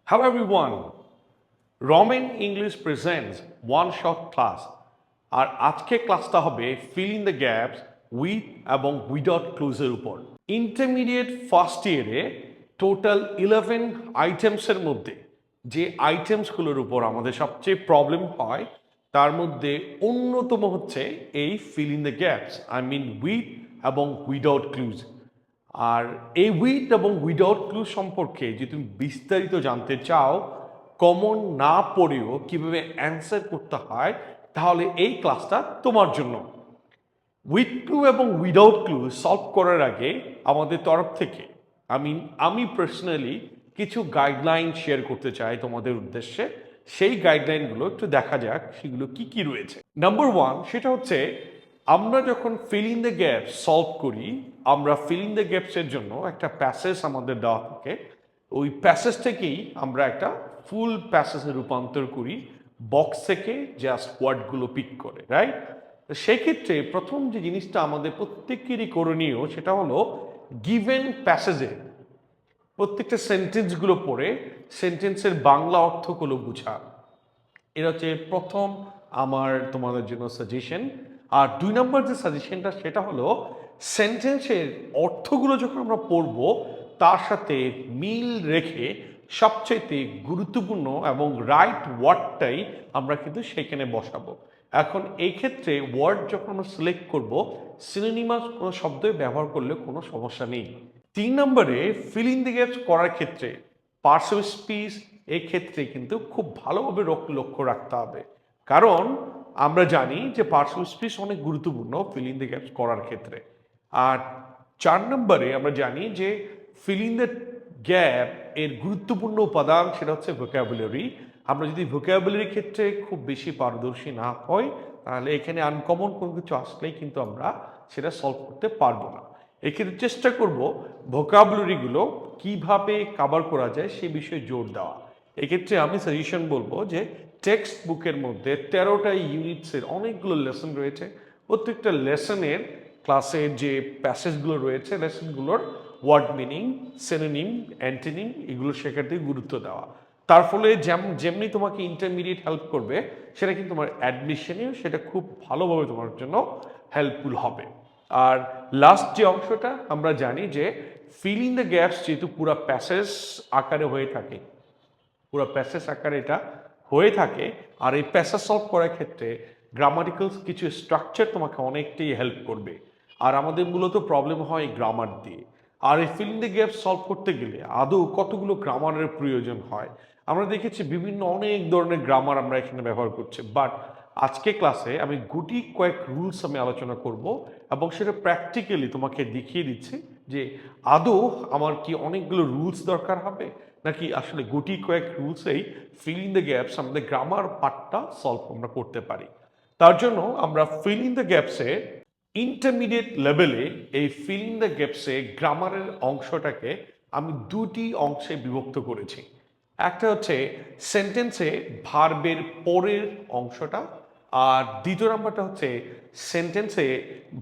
Hello everyone, Roman English presents one shot class আর আজকে ক্লাসটা হবে fill in the gaps with এবং without ক্লুজের উপর। ইন্টারমিডিয়েট ফার্স্ট ইয়ারে টোটাল 11 আইটেমসের মধ্যে যে আইটেমসগুলোর উপর আমাদের সবচেয়ে প্রবলেম হয় তার মধ্যে অন্যতম হচ্ছে এই fill in the gaps, I mean with এবং without ক্লুজ। আর এই উইথ এবং উইদাউট ক্লু সম্পর্কে যদি তুমি বিস্তারিত জানতে চাও, কমন না পড়েও কিভাবে অ্যান্সার করতে হয়, তাহলে এই ক্লাসটা তোমার জন্য। উইথ ক্লু এবং উইদাউট ক্লু সলভ করার আগে আমাদের তরফ থেকে আমি পার্সোনালি কিছু গাইডলাইন শেয়ার করতে চাই তোমাদের উদ্দেশ্যে। সেই গাইডলাইনগুলো একটু দেখা যাক সেগুলো কি কি রয়েছে। নাম্বার ওয়ান, সেটা হচ্ছে আমরা যখন fill in the gaps solve করি, আমরা ফিল ইন দ্য গ্যাপসের জন্য একটা প্যাসেজ আমাদের দেওয়া থাকে। ওই প্যাসেজ থেকেই আমরা একটা ফুল প্যাসেজে রূপান্তর করি, বক্স থেকে জাস্ট ওয়ার্ডগুলো পিক করে, রাইট? তো সেক্ষেত্রে প্রথম যে জিনিসটা আমাদের প্রত্যেকেরই করণীয় সেটা হলো গিভেন প্যাসেজে প্রত্যেকটা সেন্টেন্সগুলো পড়ে সেন্টেন্সের বাংলা অর্থগুলো বুঝা। এটা হচ্ছে প্রথম আমার তোমাদের জন্য সাজেশন। আর দুই নম্বর যে সাজেশনটা সেটা হলো সেন্টেন্সের অর্থগুলো যখন আমরা পড়ব তার সাথে মিল রেখে সবচেয়ে গুরুত্বপূর্ণ এবং রাইট ওয়ার্ডটাই আমরা কিন্তু সেখানে বসাবো। এখন এই ক্ষেত্রে ওয়ার্ড যখন আমরা সিলেক্ট করব, সিনোনিমাস কোনো শব্দই ব্যবহার করলে কোনো সমস্যা নেই। তিন নম্বরে ফিল ইন দ্য গ্যাপস করার ক্ষেত্রে পার্টস অফ স্পিচ এই ক্ষেত্রে কিন্তু খুব ভালোভাবে লক্ষ্য রাখতে হবে, কারণ আমরা জানি যে পার্টস অফ স্পিচ অনেক গুরুত্বপূর্ণ ফিল ইন দ্য গ্যাপস করার ক্ষেত্রে। আর চার নম্বরে আমরা জানি যে ফিল ইন দ্য গ্যাপ এর গুরুত্বপূর্ণ উপাদান সেটা হচ্ছে ভোকাবুলারি। আমরা যদি ভোকাবুলারির ক্ষেত্রে খুব বেশি পারদর্শী না হই, তাহলে এখানে আনকমন কোনো কিছু আসলেই কিন্তু আমরা সেটা সলভ করতে পারবো না। এক্ষেত্রে চেষ্টা করব ভোকাবুলারিগুলো কিভাবে কভার করা যায় সে বিষয়ে জোর দেওয়া। এক্ষেত্রে আমি সাজেশন বলবো যে টেক্সট বুকের মধ্যে 13টা ইউনিটসের অনেকগুলো লেসন রয়েছে। প্রত্যেকটা লেসনের ক্লাসের যে প্যাসেজগুলো রয়েছে, লেসনগুলোর ওয়ার্ড মিনিং, সিনোনিম, অ্যান্টোনিম এগুলো শেখাতে গুরুত্ব দেওয়া। তার ফলে যেমনি তোমাকে ইন্টারমিডিয়েট হেল্প করবে, সেটা কিন্তু তোমার অ্যাডমিশনেও সেটা খুব ভালোভাবে তোমার জন্য হেল্পফুল হবে। আর লাস্ট যে অংশটা আমরা জানি যে ফিল ইন দ্য গ্যাপস যেহেতু পুরো প্যাসেজ আকারে হয়ে থাকে, পুরো প্যাসেজ আকারে এটা হয়ে থাকে, আর এই প্যাসেজ সলভ করার ক্ষেত্রে গ্রামাটিক্যাল কিছু স্ট্রাকচার তোমাকে অনেকটাই হেল্প করবে। আর আমাদের মূলত প্রবলেম হয় গ্রামার দিয়ে। আর এই fill in the gap solve করতে গেলে আদৌ কতগুলো গ্রামারের প্রয়োজন হয়, আমরা দেখেছি বিভিন্ন অনেক ধরনের গ্রামার আমরা এখানে ব্যবহার করছি। বাট আজকে ক্লাসে আমি গুটি কয়েক রুলস আমি আলোচনা করব এবং সেটা প্র্যাকটিক্যালি তোমাকে দেখিয়ে দিচ্ছি যে আদৌ আমার কি অনেকগুলো রুলস দরকার হবে, নাকি আসলে গুটি কয়েক রুলসেই ফিল ইন দ্য গ্যাপস আমাদের গ্রামার পার্টটা সলভ আমরা করতে পারি। তার জন্য আমরা ফিল ইন দ্য গ্যাপসে ইন্টারমিডিয়েট লেভেলে এই ফিল ইন দ্য গ্যাপসে গ্রামারের অংশটাকে আমি দুটি অংশে বিভক্ত করেছি। একটা হচ্ছে সেন্টেন্সে ভার্বের পরের অংশটা, আর দ্বিতীয় নাম্বারটা হচ্ছে সেন্টেন্সে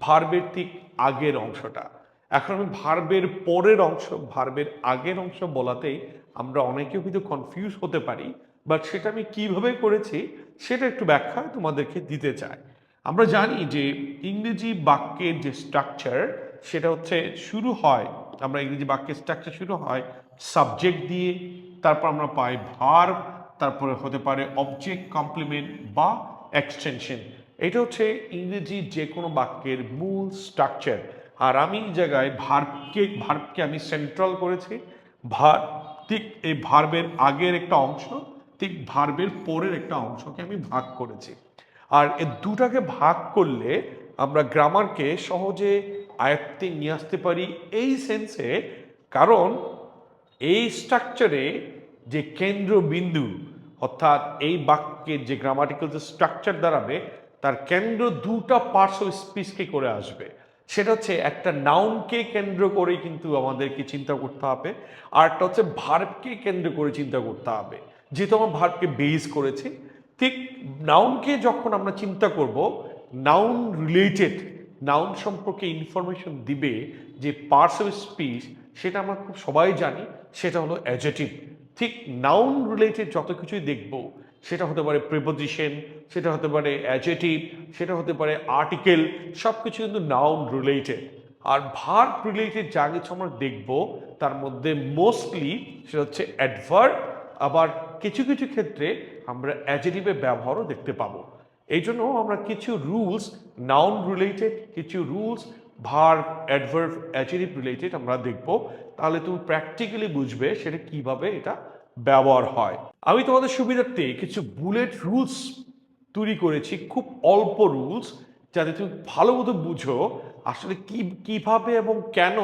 ভার্বের ঠিক আগের অংশটা। এখন আমি ভার্বের পরের অংশ, ভার্বের আগের অংশ বলাতেই আমরা অনেকে হয়তো কনফিউজ হতে পারি, বাট সেটা আমি কিভাবে করেছি সেটা একটু ব্যাখ্যা তোমাদেরকে দিতে চাই। আমরা জানি যে ইংরেজি বাক্যের যে স্ট্রাকচার সেটা হচ্ছে শুরু হয়, আমরা ইংরেজি বাক্যের স্ট্রাকচার শুরু হয় সাবজেক্ট দিয়ে, তারপর আমরা পাই ভার্ব, তারপরে হতে পারে অবজেক্ট, কমপ্লিমেন্ট বা এক্সটেনশন। এটা হচ্ছে ইংরেজি যে কোনো বাক্যের মূল স্ট্রাকচার। আর আমি এই জায়গায় ভার্বকে আমি সেন্ট্রাল করেছি। ঠিক এই ভার্বের আগের একটা অংশ, ঠিক ভার্বের পরের একটা অংশকে আমি ভাগ করেছি। আর এই দুটাকে ভাগ করলে আমরা গ্রামারকে সহজে আয়ত্তে নিয়ে আসতে পারি এই সেন্সে, কারণ এই স্ট্রাকচারে যে কেন্দ্রবিন্দু, অর্থাৎ এই বাক্যের যে গ্রামাটিক্যাল যে স্ট্রাকচার দাঁড়াবে তার কেন্দ্র দুটা পার্টস অফ স্পিচকে করে আসবে। সেটা হচ্ছে একটা নাউনকে কেন্দ্র করে কিন্তু আমাদেরকে চিন্তা করতে হবে, আর একটা হচ্ছে ভার্বকে কেন্দ্র করে চিন্তা করতে হবে। যেহেতু আমরা ভার্বকে বেস করেছি, ঠিক নাউনকে যখন আমরা চিন্তা করব, নাউন রিলেটেড, নাউন সম্পর্কে ইনফরমেশন দিবে যে পার্টস অফ স্পিচ, সেটা আমরা খুব সবাই জানি, সেটা হলো অ্যাডজেক্টিভ। ঠিক নাউন রিলেটেড যত কিছুই দেখব সেটা হতে পারে প্রিপোজিশন, সেটা হতে পারে অ্যাডজেটিভ, সেটা হতে পারে আর্টিকেল, সব কিছু কিন্তু নাউন রিলেটেড। আর ভার্ব রিলেটেড যা কিছু আমরা দেখব তার মধ্যে মোস্টলি সেটা হচ্ছে অ্যাডভার্ব, আবার কিছু কিছু ক্ষেত্রে আমরা অ্যাডজেটিভের ব্যবহারও দেখতে পাবো। এই জন্য আমরা কিছু রুলস নাউন রিলেটেড, কিছু rules verb, adverb, adjective related আমরা দেখব, তাহলে তুমি প্র্যাকটিক্যালি বুঝবে সেটা কিভাবে এটা ব্যবহার হয়। আমি তোমাদের সুবিধার্থে কিছু বুলেট রুলস তৈরি করেছি, খুব অল্প রুলস, যাতে তুমি ভালো মতো বুঝো আসলে কিভাবে এবং কেন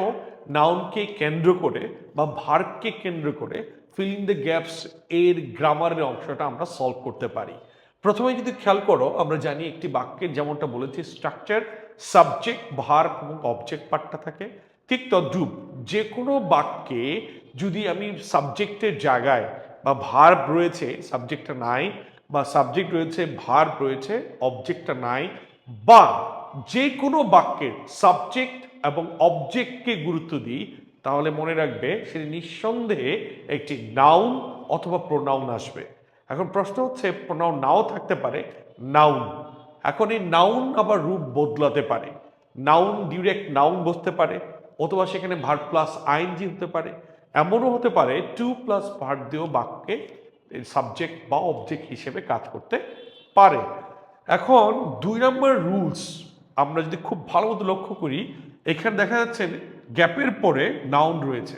নাউনকে কেন্দ্র করে বা ভার্বকে কেন্দ্র করে ফিল ইন দ্য গ্যাপস এর গ্রামারের অংশটা আমরা সলভ করতে পারি। প্রথমে যদি খেয়াল করো, আমরা জানি একটি বাক্যের যেমনটা বলেছি স্ট্রাকচার, সাবজেক্ট, ভার্ব এবং অবজেক্ট পার্টটা থাকে, ঠিক তদ্রূপ যে কোনো বাক্যে যদি আমি সাবজেক্টের জায়গায় বা ভার্ব রয়েছে সাবজেক্টটা নাই, বা সাবজেক্ট রয়েছে ভার্ব রয়েছে অবজেক্টটা নাই, বা যে কোনো বাক্যের সাবজেক্ট এবং অবজেক্টকে গুরুত্ব দিই, তাহলে মনে রাখবে সেটি নিঃসন্দেহে একটি নাউন অথবা প্রোনাউন আসবে। এখন প্রশ্ন হচ্ছে প্রোনাউন নাও থাকতে পারে, নাউন। এখন এই নাউন আবার রূপ বদলাতে পারে, নাউন ডিরেক্ট নাউন বসতে পারে, অথবা সেখানে ভার্ব প্লাস আইএনজি হতে পারে, এমনও হতে পারে টু প্লাস ভার্ব দিয়েও বাক্যে সাবজেক্ট বা অবজেক্ট হিসেবে কাজ করতে পারে। এখন 2 নম্বর রুলস আমরা যদি খুব ভালো মতো লক্ষ্য করি, এখানে দেখা যাচ্ছে গ্যাপের পরে নাউন রয়েছে,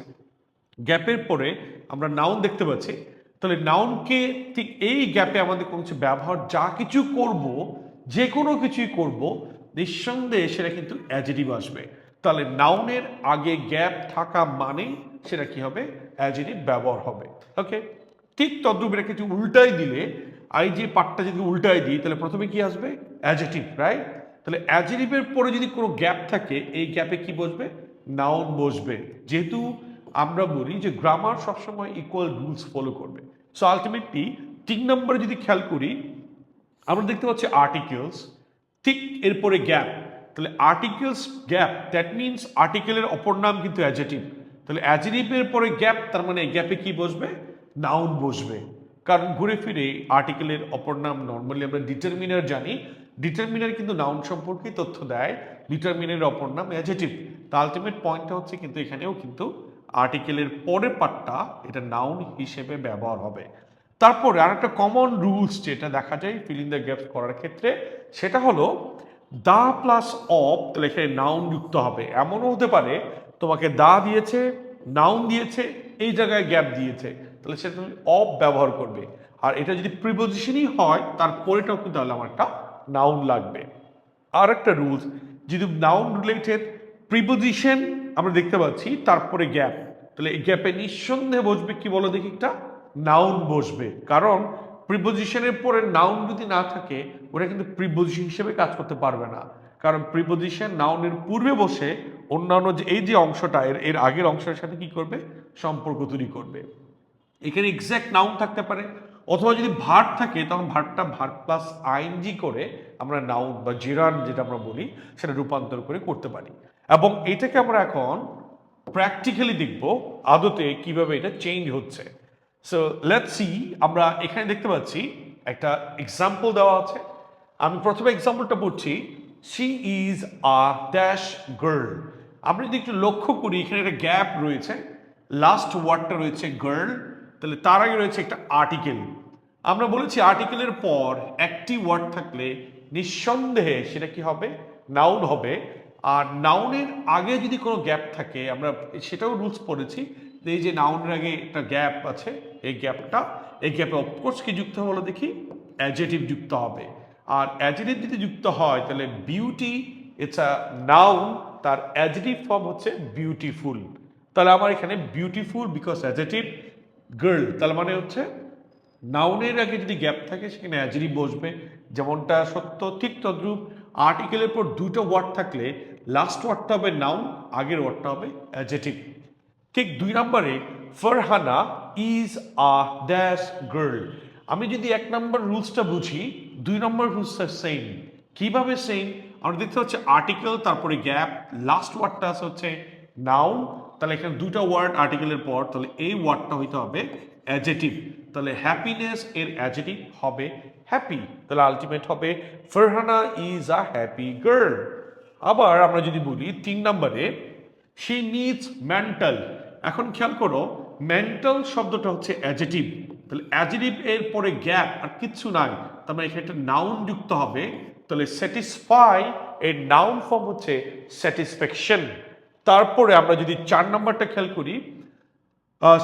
গ্যাপের পরে আমরা নাউন দেখতে পাচ্ছি। তাহলে নাউনকে ঠিক এই গ্যাপে আমাদের কোনো কিছু ব্যবহার যা কিছু করব, যে কোনো কিছুই করব, নিঃসন্দেহে সেটা কিন্তু অ্যাডজেটিভ আসবে। তাহলে নাউনের আগে গ্যাপ থাকা মানে সেটা কি হবে, অ্যাডজেটিভ ব্যবহার হবে। ওকে, ঠিক তদ্রুপ এটা কিছু উল্টাই দিলে, আই যে পার্টটা যদি উল্টাই দিই তাহলে প্রথমে কি আসবে, অ্যাডজেটিভ, রাইট? তাহলে অ্যাডজেটিভের পরে যদি কোনো গ্যাপ থাকে, এই গ্যাপে কি বসবে, নাউন বসবে। যেহেতু আমরা বলি যে গ্রামার সবসময় ইকুয়াল রুলস ফলো করবে, সো আলটিমেটলি 3 নম্বরে যদি খেয়াল করি, আমরা দেখতে পাচ্ছি আর্টিকেলস, ঠিক এরপরে গ্যাপ। তাহলে আর্টিকেলস গ্যাপ, দ্যাট মিনস আর্টিকেলের অপর নাম কিন্তু অ্যাডজেটিভ। তাহলে অ্যাডজেটিভের পরে গ্যাপ, তার মানে গ্যাপে কি বসবে, নাউন বসবে। কারণ ঘুরে ফিরে আর্টিকেলের অপর নাম নর্মালি আমরা ডিটারমিনার জানি, ডিটারমিনার কিন্তু নাউন সম্পর্কে তথ্য দেয়, ডিটারমিনারের অপর নাম অ্যাডজেটিভ। তা আলটিমেট পয়েন্টটা হচ্ছে কিন্তু এখানেও কিন্তু আর্টিকেলের পরের পার্টটা এটা নাউন হিসেবে ব্যবহার হবে। তারপরে আরেকটা কমন রুলস যেটা দেখা যায় ফিল ইন দ্য গ্যাপস করার ক্ষেত্রে, সেটা হলো দা প্লাস অফ, তাহলে এখানে নাউন যুক্ত হবে। এমনও হতে পারে তোমাকে দা দিয়েছে, নাউন দিয়েছে, এই জায়গায় গ্যাপ দিয়েছে, তাহলে সেটা তুমি অফ ব্যবহার করবে। আর এটা যদি প্রিপোজিশনই হয় তারপরেটাও কিন্তু তাহলে আমার একটা নাউন লাগবে। আর একটা রুলস, যদি নাউন রিলেটেড প্রিপোজিশন আমরা দেখতে পাচ্ছি তারপরে গ্যাপ, তাহলে এই গ্যাপে নিঃসন্দেহে বসবে কি বলো দেখি, একটা নাউন বসবে। কারণ প্রিপোজিশনের পরে নাউন যদি না থাকে, ওটা কিন্তু প্রিপোজিশন হিসেবে কাজ করতে পারবে না। কারণ প্রিপোজিশন নাউনের পূর্বে বসে অন্যান্য যে এই যে অংশটা এর আগের অংশের সাথে কি করবে, সম্পর্ক তৈরি করবে। এখানে এক্স্যাক্ট নাউন থাকতে পারে, অথবা যদি ভার্ব থাকে তখন ভার্বটা ভার্ব প্লাস আইএনজি করে আমরা নাউন বা জেরার যেটা আমরা বলি সেটা রূপান্তর করে করতে পারি। এবং এটাকে আমরা এখন প্র্যাকটিক্যালি দেখব আদতে কিভাবে এটা চেঞ্জ হচ্ছে। সো লেটস সি, আমরা এখানে দেখতে পাচ্ছি একটা এক্সাম্পল দেওয়া আছে। আমি প্রথমে এক্সাম্পলটা পড়ছি, she is a dash girl. আমরা যদি একটু লক্ষ্য করি, এখানে একটা গ্যাপ রয়েছে, লাস্ট ওয়ার্ডটা রয়েছে গার্ল, তাহলে তার আগে রয়েছে একটা আর্টিকেল। আমরা বলেছি আর্টিকেলের পর একটি ওয়ার্ড থাকলে নিঃসন্দেহে সেটা কি হবে, নাউন হবে। আর নাউনের আগে যদি কোনো গ্যাপ থাকে, আমরা সেটাও রুলস পড়েছি, এই যে নাউনের আগে একটা গ্যাপ আছে, এই গ্যাপে অফকোর্স কি যুক্ত হলো দেখি, অ্যাডজেটিভ যুক্ত হবে। আর অ্যাডজেটিভ যদি যুক্ত হয় তাহলে বিউটি, ইটস আ নাউন, তার অ্যাডজেটিভ ফর্ম হচ্ছে বিউটিফুল। তাহলে আমার এখানে বিউটিফুল বিকজ অ্যাডজেটিভ, গার্ল তার মানে হচ্ছে নাউনের আগে যদি গ্যাপ থাকে সেখানে অ্যাডজেটিভ বসবে, যেমনটা সত্য ঠিক তদ্রূপ আর্টিকেলের পর দুটো ওয়ার্ড থাকলে লাস্ট ওয়ার্ডটা হবে নাউন, আগের ওয়ার্ডটা হবে অ্যাডজেটিভ। ঠিক 2 নম্বরে Farhana is a dash girl. আমি যদি 1 নম্বর রুলসটা বুঝি, 2 নম্বর রুলসটা সেম। কিভাবে সেম, আমরা দেখতে হচ্ছে আর্টিকেল তারপরে গ্যাপ, লাস্ট ওয়ার্ডটা হচ্ছে নাউন, তাহলে এখানে দুটো ওয়ার্ড আর্টিকেলের পর, তাহলে এই ওয়ার্ডটা হইতে হবে অ্যাডজেটিভ। তাহলে হ্যাপিনেস এর অ্যাডজেটিভ হবে হ্যাপি, তাহলে আলটিমেট হবে Farhana is a happy girl. আবার আমরা যদি বলি 3 নম্বরে শি নিডস মেন্টাল। এখন খেয়াল করো মেন্টাল শব্দটা হচ্ছে অ্যাডজেটিভ, তাহলে অ্যাডজেটিভ এর পরে গ্যাপ আর কিচ্ছু নাই, তার মানে এখানে একটা নাউন যুক্ত হবে। তাহলে স্যাটিসফাই এর নাউন ফর্ম হচ্ছে স্যাটিসফ্যাকশন। তারপরে আমরা যদি 4 নম্বরটা খেয়াল করি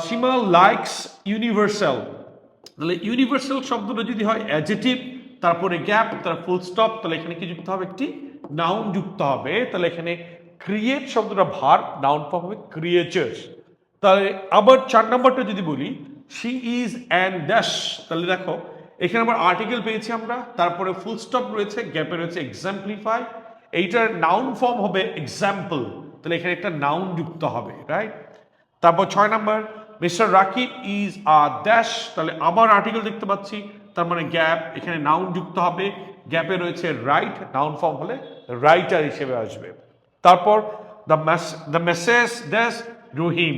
সীমা লাইকস ইউনিভার্সাল, তাহলে ইউনিভার্সাল শব্দটা যদি হয় অ্যাডজেটিভ তারপরে গ্যাপ তার ফুল স্টপ, তাহলে এখানে কি যুক্ত হবে একটি নাউন যুক্ত হবে। তাহলে এখানে ক্রিয়েট শব্দটা ভার্ব, নাউন ফর্ম হবে ক্রিয়েচার্স। তাহলে আবার 4 নম্বরটা যদি বলি শি ইজ অ্যান ড্যাশ, তাহলে দেখো এখানে আবার আর্টিকেল পেয়েছি আমরা, তারপরে ফুল স্টপ রয়েছে, গ্যাপে রয়েছে এক্সাম্পলিফাই, এইটার নাউন ফর্ম হবে এক্সাম্পল, তাহলে এখানে একটা নাউন যুক্ত হবে, রাইট। তারপর 6 number mister Rakib is a dash, তাহলে আবার আর্টিকেল দেখতে পাচ্ছি, তার মানে গ্যাপ, এখানে নাউন যুক্ত হবে, গ্যাপে রয়েছে রাইট, নাউন ফর্ম হলে রাইটার হিসেবে আসবে। তারপর দ্য মেসেজ ড্যাশ রহিম,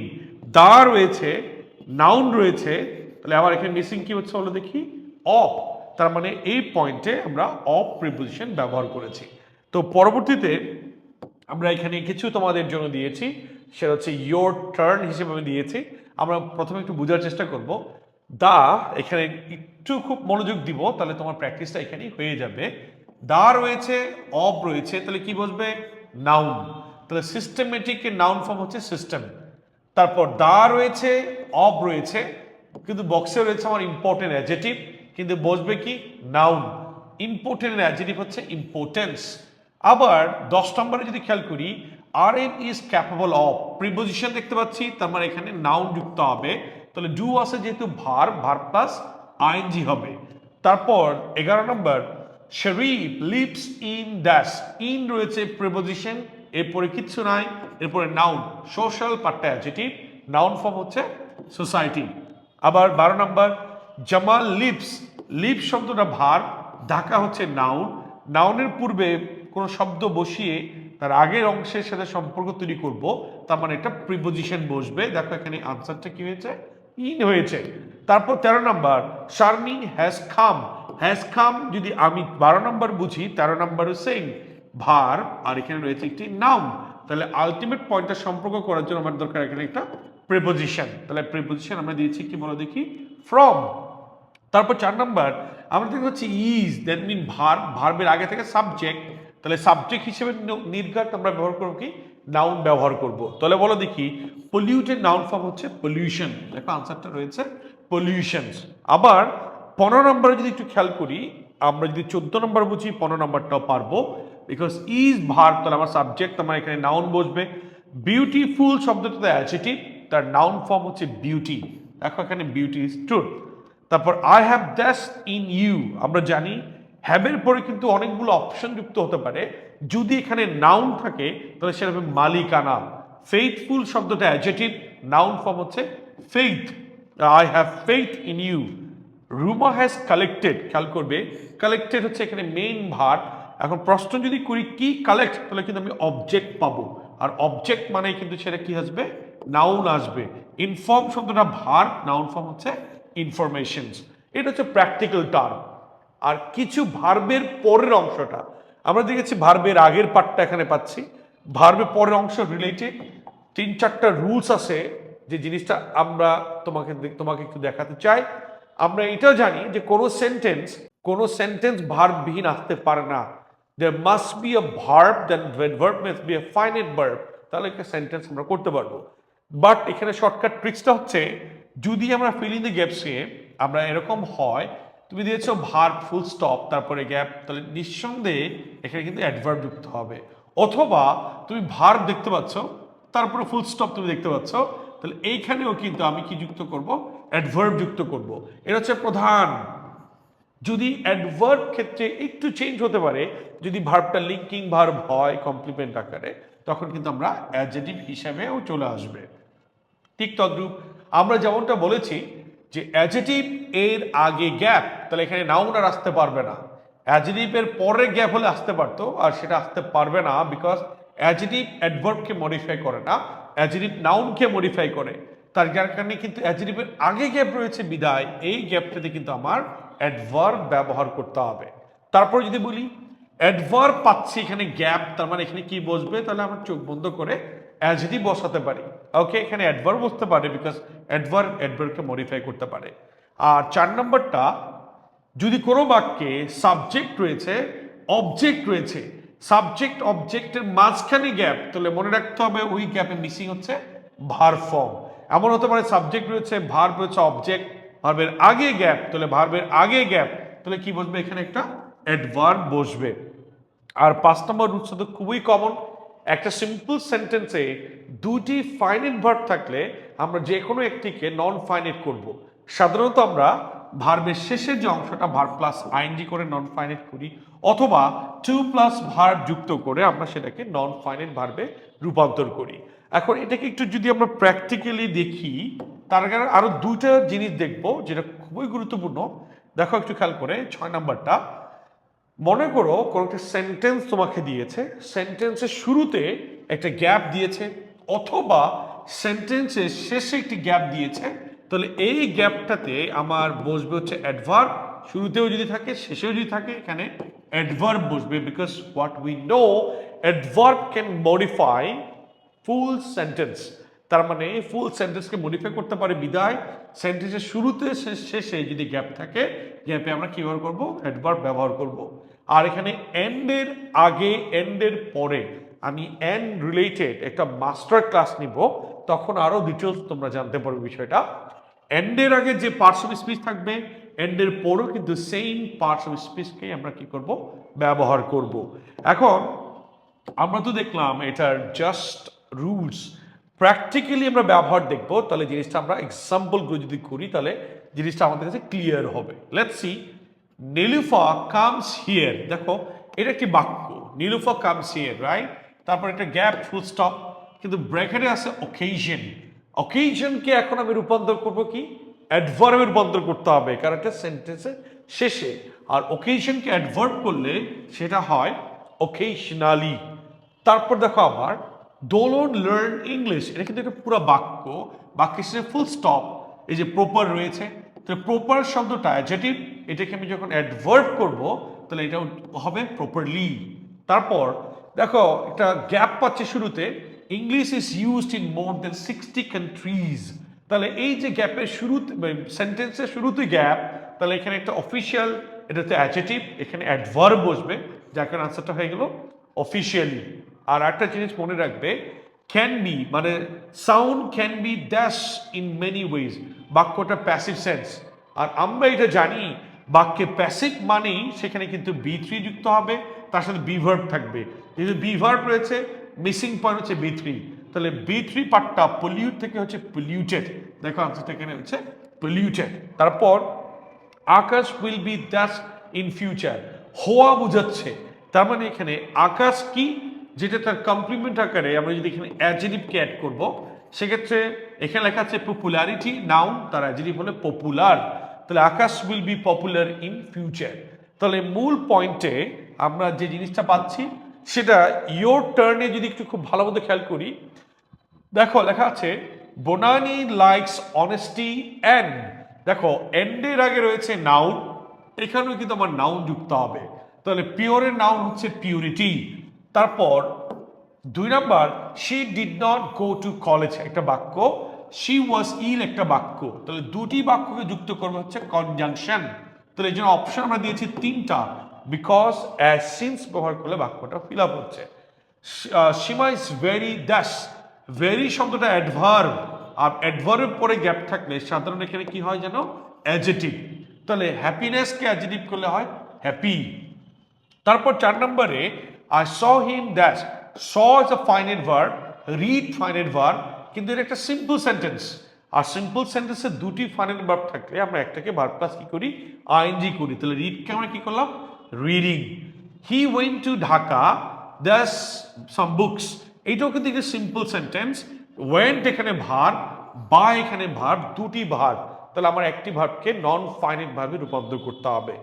দা রয়েছে, নাউন রয়েছে, তাহলে আবার এখানে মিসিং কি হচ্ছে হলো দেখি অফ, তার মানে এই পয়েন্টে আমরা অফ প্রিপোজিশন ব্যবহার করেছি। তো পরবর্তীতে আমরা এখানে কিছু তোমাদের জন্য দিয়েছি, সেটা হচ্ছে ইয়োর টার্ন হিসেবে আমি দিয়েছি। আমরা প্রথমে একটু বোঝার চেষ্টা করব দা, এখানে একটু খুব মনোযোগ দিব, তাহলে তোমার প্র্যাকটিসটা এখানেই হয়ে যাবে। দা রয়েছে, অব রয়েছে, তাহলে কি বসবে নাউন, তাহলে সিস্টেমেটিক এর নাউন ফর্ম হচ্ছে সিস্টেম। তারপর দা রয়েছে, অব রয়েছে, কিন্তু বক্সে রয়েছে আমার ইম্পর্টেন্ট অ্যাডজেটিভ, কিন্তু বসবে কি নাউন, ইম্পর্টেন্ট অ্যাডজেটিভ হচ্ছে ইম্পর্টেন্স। আবার 10 নম্বরে যদি খেয়াল করি আর এম ইজ ক্যাপেবল অফ, প্রিপোজিশন দেখতে পাচ্ছি, তার মানে এখানে নাউন যুক্ত হবে, তাহলে ডু আছে যেহেতু ভার্ব, ভার্ব প্লাস আইএনজি হবে। তারপর 11 নম্বর শরীফ লিভস ইন ড্যাশ, ইন রয়েছে প্রিপোজিশন, এরপরে কিচ্ছু নাই, এরপরে নাউন, সোশ্যাল পার্টটা অ্যাডজেটিভ, নাউন ফর্ম হচ্ছে সোসাইটি। আবার 12 নম্বর জামাল লিভস, লিভ শব্দটা ভার্ব, ঢাকা হচ্ছে নাউন, নাউনের পূর্বে কোনো শব্দ বসিয়ে তার আগের অংশের সাথে সম্পর্ক তৈরি করব, তার মানে একটা প্রিপোজিশন বসবে। দেখো এখানে আনসারটা কি হয়েছে, ইন হয়েছে। তারপর 13 নম্বর Sharmin has come, has come যদি আমি 12 নম্বর বুঝি, 13 নম্বর সেইম ভার্ব, আর এখানে রয়েছে একটি নাউন, তাহলে আলটিমেট পয়েন্টটা সম্পর্ক করার জন্য আমার দরকার এখানে একটা প্রিপোজিশন, তাহলে প্রিপোজিশন আমরা দিয়েছি কি বলো দেখি ফ্রম। তারপর 4 নম্বর আমরা দেখতে পাচ্ছি ইজ, দ্যাট মিন ভার্ব, ভার্বের আগে থেকে সাবজেক্ট, তাহলে সাবজেক্ট হিসেবে নির্ঘাত আমরা ব্যবহার করব কি নাউন ব্যবহার করব। তাহলে বলো দেখি পলিউটেড নাউন ফর্ম হচ্ছে পলিউশন, দেখো আনসারটা রয়েছে পলিউশনস। আবার 15 নম্বরে যদি একটু খেয়াল করি, আমরা যদি 14 নম্বর বুঝি 15 নম্বরটাও পারবো, বিকজ ইজ ভার্ব, তাহলে আমার সাবজেক্ট, আমার এখানে নাউন বসবে। বিউটিফুল শব্দটা অ্যাডজেটিভ, তার নাউন ফর্ম হচ্ছে বিউটি, দেখো এখানে বিউটি ইজ ট্রুথ। তারপর আই হ্যাভ দ্যাশ ইন ইউ, আমরা জানি হ্যাভের পরে কিন্তু অনেকগুলো অপশন যুক্ত হতে পারে, যদি এখানে নাউন থাকে তাহলে সেটা হবে মালিকানা। ফেইথফুল শব্দটা অ্যাডজেটিভ, নাউন ফর্ম হচ্ছে faith, I have faith in you. Ruma has collected, খেয়াল করবে কালেক্টেড হচ্ছে এখানে মেইন ভার্ব। এখন প্রশ্ন যদি করি কি কালেক্ট, তাহলে কিন্তু আমি অবজেক্ট পাবো, আর অবজেক্ট মানে কিন্তু সেটা কি আসবে নাউন আসবে। ইনফর্ম শব্দটা ভার্ব, নাউন ফর্ম হচ্ছে ইনফরমেশনস। এটা হচ্ছে প্র্যাকটিক্যাল টার্ম। আর কিছু ভার্বের পরের অংশটা আমরা দেখেছি, ভার্বের আগের পার্টটা এখানে পাচ্ছি, ভার্বের পরের অংশ রিলেটেড 3-4টা রুলস আছে, যে জিনিসটা আমরা তোমাকে একটু দেখাতে চাই। আমরা এটাও জানি যে কোনো সেন্টেন্স ভার্ববিহীন আসতে পারে না, there must be a verb, then verb must be a finite verb, তাহলে একটা সেন্টেন্স আমরা করতে পারবো। বাট এখানে শর্টকাট ট্রিক্সটা হচ্ছে যদি আমরা ফিল ইন দ্য গ্যাপসে আমরা এরকম হয়, তুমি দিয়েছো ভার্ব ফুল স্টপ তারপরে গ্যাপ, তাহলে নিঃসন্দেহে এখানে কিন্তু অ্যাডভার্ব যুক্ত হবে, অথবা তুমি ভার্ব দেখতে পাচ্ছ তারপরে ফুল স্টপ তুমি দেখতে পাচ্ছ, তাহলে এইখানেও কিন্তু আমি কি যুক্ত করব অ্যাডভার্ব যুক্ত করব। এটা হচ্ছে প্রধান। যদি অ্যাডভার্ব ক্ষেত্রে একটু চেঞ্জ হতে পারে, যদি ভার্বটা লিঙ্কিং ভার্ব হয় কমপ্লিমেন্ট আকারে, তখন কিন্তু আমরা অ্যাডজেটিভ হিসাবেও চলে আসবে। ঠিক তদ্রূপ আমরা যেমনটা বলেছি যে অ্যাডজেটিভ এর আগে গ্যাপ, তাহলে এখানে নাউন আর আসতে পারবে না, অ্যাডজেটিভের পরে গ্যাপ হলে আসতে পারতো, আর সেটা আসতে পারবে না, বিকজ অ্যাডজেটিভ অ্যাডভার্বকে মডিফাই করে না, অ্যাডজেটিভ নাউনকে মডিফাই করে। তার যার কারণে কিন্তু অ্যাডজেক্টিভের আগে গ্যাপ রয়েছে বিদায় এই গ্যাপটাতে কিন্তু আমার অ্যাডভার্ব ব্যবহার করতে হবে। তারপর যদি বলি অ্যাডভার্ব পাচ্ছি এখানে গ্যাপ, তার মানে এখানে কি বসবে, তাহলে আমরা চোখ বন্ধ করে অ্যাডজেক্টিভ বসাতে পারি। ওকে, এখানে অ্যাডভার্ব বসতে পারে বিকজ অ্যাডভার্বকে মডিফাই করতে পারে। আর 4 নম্বরটা, যদি কোনো বাক্যে সাবজেক্ট রয়েছে অবজেক্ট রয়েছে, সাবজেক্ট অবজেক্টের মাঝখানে গ্যাপ, তাহলে মনে রাখতে হবে ওই গ্যাপে মিসিং হচ্ছে ভার্ব ফর্ম। এমন হতে পারে সাবজেক্ট রয়েছে, ভার্ব রয়েছে, অবজেক্ট, ভার্বের আগে গ্যাপ, তাহলে ভার্বের আগে গ্যাপ, তাহলে কি বসবে এখানে একটা অ্যাডভার্ব বসবে। আর 5 নম্বর রুলস তো খুবই কমন, একটা সিম্পল সেন্টেন্সে দুটি ফাইনাইট ভার্ব থাকলে আমরা যে কোনো একটিকে নন ফাইনাইট করব। সাধারণত আমরা ভার্বের শেষের যে অংশটা ভার্ব প্লাস আইএনজি করে নন ফাইনাইট করি, অথবা টু প্লাস ভার্ব যুক্ত করে আমরা সেটাকে নন ফাইনাইট ভার্বে রূপান্তর করি। এখন এটাকে একটু যদি আমরা প্র্যাকটিক্যালি দেখি, তার কারণে আরো দুইটা জিনিস দেখবো যেটা খুবই গুরুত্বপূর্ণ। দেখো একটু খেয়াল করে 6 নাম্বারটা, মনে করো কোনো একটা সেন্টেন্স তোমাকে দিয়েছে, সেন্টেন্সের শুরুতে একটা গ্যাপ দিয়েছে অথবা সেন্টেন্সের শেষে একটি গ্যাপ দিয়েছে, তাহলে এই গ্যাপটাতে আমার বসবে হচ্ছে অ্যাডভার্ব, শুরুতেও যদি থাকে শেষেও যদি থাকে এখানে অ্যাডভার্ব বসবে, because what we know adverb can modify full sentence. তার মানে ফুল সেন্টেন্সকে মডিফাই করতে পারে বিদায় সেন্টেন্সের শুরুতে শেষে যদি গ্যাপ থাকে, গ্যাপে আমরা কি ব্যবহার করব, অ্যাডভার্ব ব্যবহার করব। আর এখানে এন্ডের আগে এন্ডের পরে আমি এন্ড রিলেটেড একটা মাস্টার ক্লাস নিব, তখন আরো ডিটেলস তোমরা জানতে পারবে বিষয়টা। এন্ডের আগে যে পার্টস অফ স্পিচ থাকবে, এন্ডের পরেও কিন্তু সেম পার্টস অফ স্পিচকে আমরা কি করব, ব্যবহার করব। এখন আমরা তো দেখলাম এটার জাস্ট রুলস, প্র্যাকটিক্যালি আমরা ব্যবহার দেখবো, তাহলে জিনিসটা আমরা এক্সাম্পলগুলো যদি করি তাহলে জিনিসটা আমাদের কাছে ক্লিয়ার হবে। Let's see, Nilufa comes here, দেখো এটা একটি বাক্য, নীলুফা কামস হিয়ার, রাইট? তারপর একটা গ্যাপ, ফুল স্টপ, কিন্তু ব্র্যাকেটে আছে অকেশন। অকেশনকে এখন আমি রূপান্তর করব কি, অ্যাডভার্বে রূপান্তর করতে হবে, কারণ এটা সেন্টেন্সের শেষে। আর অকেশনকে অ্যাডভার্ব করলে সেটা হয় অকেশনালি। তারপর দেখো আবার দোলন লার্ন ইংলিশ, এটা কিন্তু একটা পুরো বাক্য, বাক্যের শেষে ফুল স্টপ, এই যে প্রপার রয়েছে, তো প্রপার শব্দটা অ্যাডজেক্টিভ, এটাকে আমি যখন অ্যাডভার্ব করব তাহলে এটা হবে প্রপারলি। তারপর দেখো একটা গ্যাপ পাচ্ছে শুরুতে, English is used in more than 60 countries, তাহলে এই যে গ্যাপের শুরুতে সেন্টেন্সের শুরুতে গ্যাপ, তাহলে এখানে একটা অফিসিয়াল, এটাতে অ্যাডজেক্টিভ, এখানে অ্যাডভার্ব বসবে, যার কারণে আনসারটা হয়ে গেল অফিসিয়ালি। আর একটা জিনিস মনে রাখবে, ক্যান বি মানে sound can be dash in many ways, বাক্যটা প্যাসিভ সেন্স, আর আমরা এটা জানি বাক্যে প্যাসিভ মানেই সেখানে কিন্তু বি3 যুক্ত হবে, তার সাথে বি ভার্ব থাকবে, যেহেতু বি ভার্ব রয়েছে মিসিং পয়েন্ট হচ্ছে বি3, তাহলে বি3 পার্টটা পলিউট থেকে হচ্ছে পলিউটেড, দেখো আনসারটা এখানে হচ্ছে পলিউটেড। তারপর Akash will be dash in future, হওয়া বোঝাচ্ছে, তার মানে এখানে আকাশ কি, যেটা তার কমপ্লিমেন্ট আকারে আমরা যদি এখানে অ্যাডজেক্টিভকে অ্যাড করব, সেক্ষেত্রে এখানে লেখা আছে পপুলারিটি, নাউন, তার অ্যাডজেক্টিভ হলে পপুলার, তাহলে Akash will be popular in future. তাহলে মূল পয়েন্টে আমরা যে জিনিসটা পাচ্ছি সেটা ইয়োর টার্নে যদি একটু খুব ভালো মতো খেয়াল করি, দেখো লেখা আছে বোনানি লাইকস অনেস্টি অ্যান্ড, দেখো এন্ডের আগে রয়েছে নাউন, এখানেও কিন্তু আমার নাউন যুক্ত হবে, তাহলে পিওরের নাউন হচ্ছে পিউরিটি। তারপর 2 number, she did not go to college, একটা বাক্য, শি ওয়াজ ইল একটা বাক্য, তাহলে দুটি বাক্যকে যুক্ত করবে হচ্ছে কনজাংশন, তাহলে এই জন্য অপশন আমরা দিয়েছি 3টা, বিকজ অ্যাজ সিন্স ব্যবহার করলে বাক্যটা ফিল আপ হচ্ছে। সীমা ইজ ভেরি ড্যাশ, ভেরি শব্দটা অ্যাডভার্ব, আর অ্যাডভার্বের পরে গ্যাপ থাকলে সাধারণ এখানে কি হয় যেন অ্যাডজেক্টিভ, তাহলে হ্যাপিনেসকে অ্যাডজেক্টিভ করলে হয় হ্যাপি। তারপর 4 নম্বরে I saw him dash, saw is a finite verb, read finite verb, কিন্তু এটা একটা সিম্পল সেন্টেন্স, আর সিম্পল সেন্টেন্সে দুটি ফাইনাইট ভার্ব থাকলে আমরা একটাকে ভার্ব প্লাস কি করি, আইএনজি করি, তাহলে রিডকে আমরা কি করলাম, reading. He went to Dhaka দ্যাশ সাম বুকস, এইটাও কিন্তু একটা সিম্পল সেন্টেন্স, ওয়েন্ট এখানে ভার্ব, বাই এখানে ভার্ব, দুটি ভার্ব, তাহলে আমার একটি ভার্বকে নন ফাইনাইট ভার্বে রূপান্তর করতে হবে।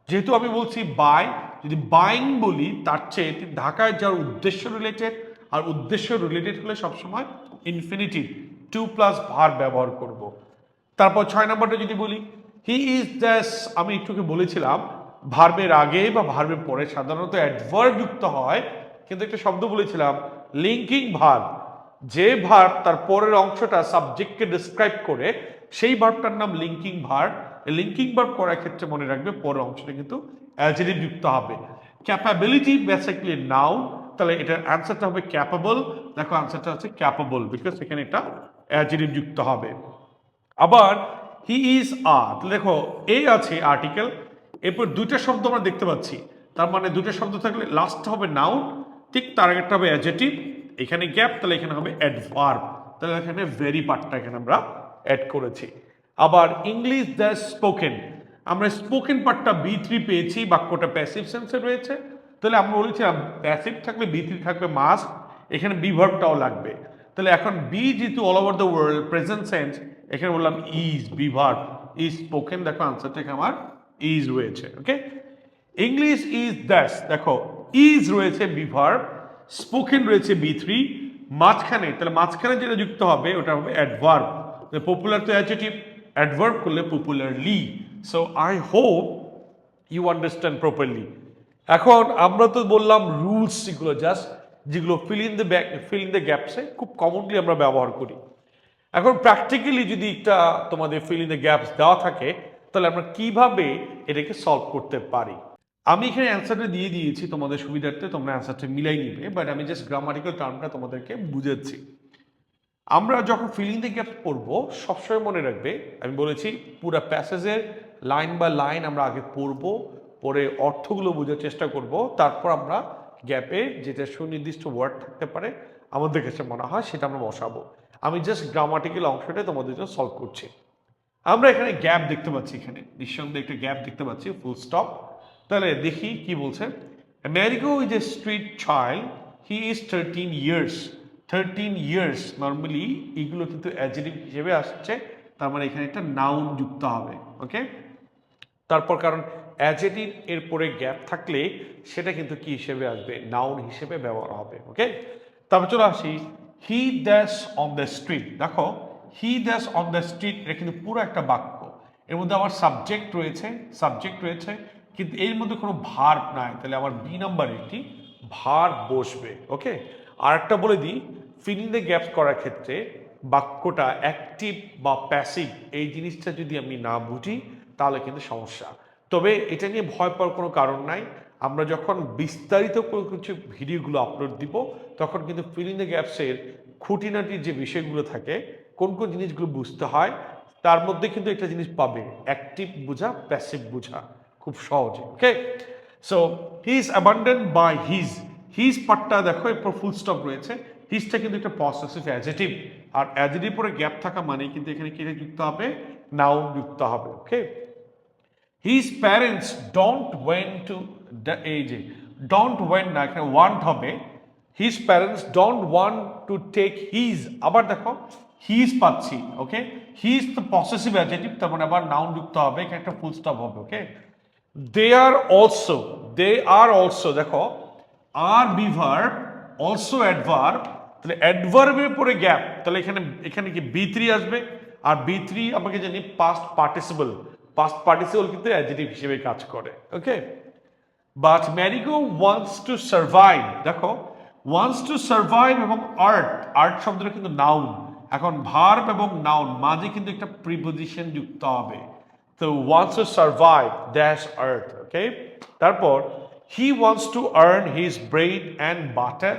যেহেতু আমি বলছি বাই, যদি বাইং বলি তার চেয়ে ঢাকায় যার উদ্দেশ্য রিলেটেড, আর উদ্দেশ্য রিলেটেড হলে সবসময় ইনফিনিটিভ, টু প্লাস ভার ব্যবহার করব। তারপর 6 নম্বরটা যদি বলি, হি ইজ দ্যাস, আমি একটুকে বলেছিলাম ভার্বের আগে বা ভার্বের পরে সাধারণত অ্যাডভার্ব যুক্ত হয়, কিন্তু একটা শব্দ বলেছিলাম লিঙ্কিং ভার্ব। যে ভার্ব তার পরের অংশটা সাবজেক্টকে ডিসক্রাইব করে সেই ভার্বটার নাম লিঙ্কিং ভার্ব। লিঙ্কিং ভার্ব করার ক্ষেত্রে মনে রাখবে পরের অংশটা কিন্তু অ্যাডজেক্টিভ যুক্ত হবে। ক্যাপাবিলিটি বেসিক্যালি নাউন, তাহলে এটার অ্যান্সারটা হবে ক্যাপাবল। দেখো অ্যান্সারটা হচ্ছে ক্যাপাবল, বিকজ এখানে এটা অ্যাডজেক্টিভ যুক্ত হবে। আবার হি ইজ আর, দেখো এই আছে আর্টিকেল, এরপর দুইটা শব্দ আমরা দেখতে পাচ্ছি, তার মানে দুটো শব্দ থাকলে লাস্ট হবে নাউন, ঠিক তার আগেরটা হবে অ্যাডজেক্টিভ, এখানে গ্যাপ, তাহলে এখানে হবে অ্যাডভার্ব, তাহলে এখানে ভেরি পার্টটা এখানে আমরা অ্যাড করেছি। আবার ইংলিশ দ্য স্পোকেন, আমরা স্পোকেন পার্টটা B3 পেয়েছি, বাক্যটা প্যাসিভ সেন্সে রয়েছে, তাহলে আমরা বলেছিলাম প্যাসিভ থাকলে B3 থাকবে মাস্ট, এখানে বি ভার্বটাও লাগবে। তাহলে এখন বি যেহেতু all over the world present sense, এখানে বললাম is, be verb, is spoken, দেখো আনসারটা এখানে আমার ইজ রয়েছে। ওকে, ইংলিশ ইজ দ্যাস, দেখো ইজ রয়েছে বি ভার্ব, স্পোকেন রয়েছে B3, মাঝখানে, তাহলে মাঝখানে যেটা যুক্ত হবে ওটা হবে অ্যাডভার্ব। পপুলার তো অ্যাডজেক্টিভ, অ্যাডভার্ব করলে popularly. So I hope you understand properly. এখন আমরা তো বললাম রুলস, যেগুলো জাস্ট যেগুলো ফিল ইন দ্য গ্যাপসে খুব কমনলি আমরা ব্যবহার করি। এখন প্র্যাকটিক্যালি যদি একটা তোমাদের ফিল ইন দ্য গ্যাপস দেওয়া থাকে, তাহলে আমরা কিভাবে এটাকে সলভ করতে পারি। আমি এখানে অ্যান্সারটা দিয়ে দিয়েছি তোমাদের সুবিধার্থে, তোমরা অ্যান্সারটা মিলাই নিবে, বাট আমি জাস্ট গ্রামাটিক্যাল টার্মটা তোমাদেরকে বুঝাচ্ছি। আমরা যখন ফিল ইন দ্য গ্যাপস পড়বো সবসময় মনে রাখবে, আমি বলেছি পুরো প্যাসেজের লাইন বাই লাইন আমরা আগে পড়বো, পরে অর্থগুলো বোঝার চেষ্টা করব, তারপর আমরা গ্যাপে যেটা সুনির্দিষ্ট ওয়ার্ড থাকতে পারে আমাদের কাছে মনে হয় সেটা আমরা বসাবো। আমি জাস্ট গ্রামাটিক্যাল অংশটা তোমাদের জন্য সলভ করছি। আমরা এখানে গ্যাপ দেখতে পাচ্ছি, এখানে নিঃসন্দেহে একটা গ্যাপ দেখতে পাচ্ছি, ফুল স্টপ। তাহলে দেখি কি বলছে। America is a street child, he is 13 years. 13 years normally এগুলো কিন্তু অ্যাডজেক্টিভ হিসেবে আসছে, তার মানে এখানে একটা নাউন যুক্ত হবে। ওকে, তারপর কারণ অ্যাডজেক্টিভ এর পরে গ্যাপ থাকলে সেটা কিন্তু কি হিসেবে আসবে, নাউন হিসেবে ব্যবহার হবে। ওকে, তারপর চলে আসি হি দ্যাশ অন দ্য স্ট্রিট। দেখো হি দ্যাশ অন দ্য স্ট্রিট, এটা কিন্তু পুরো একটা বাক্য, এর মধ্যে আমার সাবজেক্ট রয়েছে, কিন্তু এর মধ্যে কোনো ভার্ব নাই, তাহলে আমার বি নাম্বার একটি ভার্ব বসবে। ওকে, আর একটা বলে দিই, ফিল ইন দ্য গ্যাপস করার ক্ষেত্রে বাক্যটা অ্যাক্টিভ বা প্যাসিভ এই জিনিসটা যদি আমি না বুঝি তাহলে কিন্তু সমস্যা। তবে এটা নিয়ে ভয় পাওয়ার কোনো কারণ নাই, আমরা যখন বিস্তারিত কোনো কিছু ভিডিওগুলো আপলোড দিব তখন কিন্তু ফিল ইন দ্য গ্যাপসের খুঁটিনাটির যে বিষয়গুলো থাকে, কোন কোন জিনিসগুলো বুঝতে হয়, তার মধ্যে কিন্তু একটা জিনিস পাবে, অ্যাক্টিভ বোঝা, প্যাসিভ বোঝা, খুব সহজে। Okay, so he is abundant by his পার্টটা দেখো এরপর ফুল স্টপ রয়েছে, হিজটা কিন্তু একটা পসেসিভ অ্যাডজেক্টিভ, আর অ্যাডজেক্টিভ পরে গ্যাপ থাকা মানে কিন্তু এখানে কি যুক্ত হবে, নাউন যুক্ত হবে। Okay, his parents don't went to the edge, don't went না, এখানে ওয়ান্ট হবে, his parents don't want to take his, আবার দেখো হিজ পাচ্ছি। ওকে, হিজ তো পসেসিভ অ্যাডজেক্টিভ, তার মানে আবার নাউন যুক্ত হবে, এখানে একটা ফুল স্টপ হবে। ওকে, দে আর অলসো, দেখো আর বি ভার্ব, অলসো অ্যাডভার্ব, তাহলে অ্যাডভার্বের পরে গ্যাপ, তাহলে এখানে কি B3 আসবে, আর B3 আমাকে জানি পাস্ট পার্টিসিপল কিন্তু অ্যাডজেক্টিভ হিসেবে কাজ করে। Okay, but Marigo wants to survive, দেখো ওয়ান্টস টু সার্ভাইভ এবং আর্ট শব্দটা কিন্তু নাউন, এখন ভার্ব এবং নাউন মাঝে কিন্তু একটা প্রিপোজিশন যুক্ত হবে, তো wants to survive that's earth. Okay, তারপর he wants to earn his bread and butter,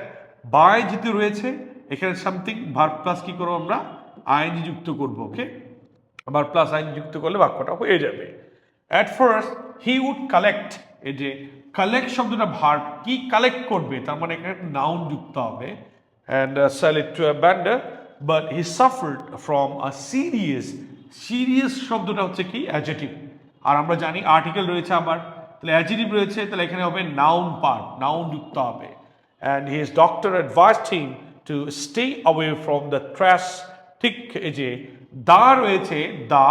by যেহেতু রয়েছে এখানে সামথিং ভার্ব প্লাস কি করবো আমরা আইএনজি যুক্ত করব। ওকে, আবার প্লাস আইএনজি যুক্ত করলে বাক্যটা হয়ে যাবে। At first he would collect, এই যে কালেক্ট শব্দটা ভার্ব, কি কালেক্ট করবে, তার মানে এখানে নাউন যুক্ত হবে, and sell it to a vendor, but he suffered from a serious শব্দটা হচ্ছে কি অ্যাডজেক্টিভ, আর আমরা জানি আর্টিকেল রয়েছে আবার, তাহলে অ্যাডজেক্টিভ রয়েছে, তাহলে এখানে হবে নাউন পার্ট, নাউন যুক্ত হবে। And his doctor advised him to stay away from the trash, ঠিক এই যে দা রয়েছে, দা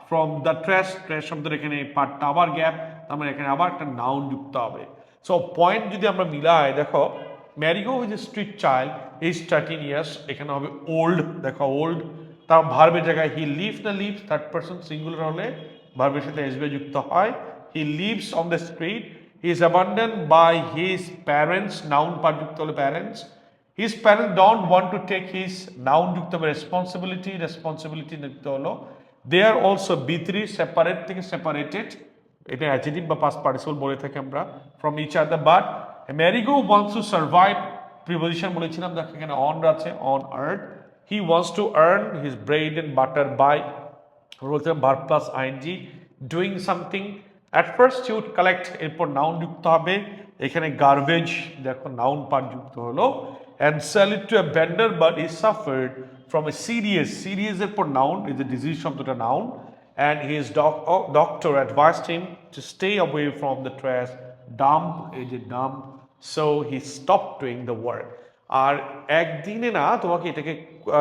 ফ্রম দ্য ট্র্যাশ শব্দের এখানে পার্টটা আবার গ্যাপ, তার মানে এখানে আবার একটা নাউন যুক্ত হবে। সো পয়েন্ট যদি আমরা মিলাই, দেখো ম্যারিগো is a street child, is 13 years, এখানে হবে ওল্ড, দেখো ওল্ড, তাও ভার্বের জায়গায় হি লিভস না লিভস থার্ড পারসন সিঙ্গুলার হলে ভার্বের সাথে এসবি যুক্ত হয় he lives on the street he is abandoned by his parents noun part যুক্ত হলে parents his parents don't want to take his noun যুক্ত হবে রেসপন্সিবিলিটি যুক্ত হলো দে আর অলসো বি3 সেপারেট থেকে সেপারেটেড এটা অ্যাডজেক্টিভ বা পাস্ট পার্টিসিপল বলে থাকি আমরা from each other but Marigo wants to survive preposition বলেছিলাম দেখো এখানে অন আছে on earth he wants to earn his bread and butter by বলছিলাম verb plus ING doing something at first you'd collect এরপর noun যুক্ত হবে এখানে garbage দেখো নাউন পার্ট যুক্ত হলো and sell it to a vendor but is suffered from a serious এরপর noun is a disease শব্দটা noun and his doctor advised him to stay away from the trash dump so he stopped doing the work আর একদিনে না তোমাকে এটাকে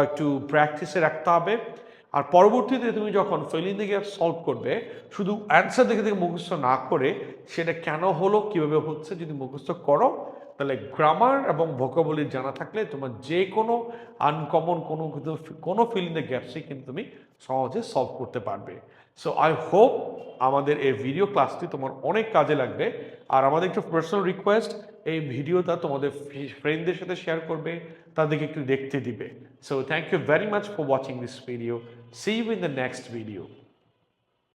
একটু প্র্যাকটিসে রাখতে হবে আর পরবর্তীতে তুমি যখন fill in the gap solve করবে শুধু অ্যান্সার দেখে দেখে মুখস্থ না করে সেটা কেন হলো কিভাবে হচ্ছে যদি মুখস্থ করো তাহলে গ্রামার এবং ভোকাবুলারি জানা থাকলে তোমার যে কোনো আনকমন কোনো ফিল ইন দ্য গ্যাপসই কিন্তু তুমি সহজে সলভ করতে পারবে সো আই হোপ আমাদের এই ভিডিও ক্লাসটি তোমার অনেক কাজে লাগবে আর আমাদের একটু পার্সোনাল রিকোয়েস্ট এই ভিডিওটা তোমাদের ফ্রেন্ডদের সাথে শেয়ার করবে তাদেরকে একটু দেখতে দিবে so thank you very much for watching this video see you in the next video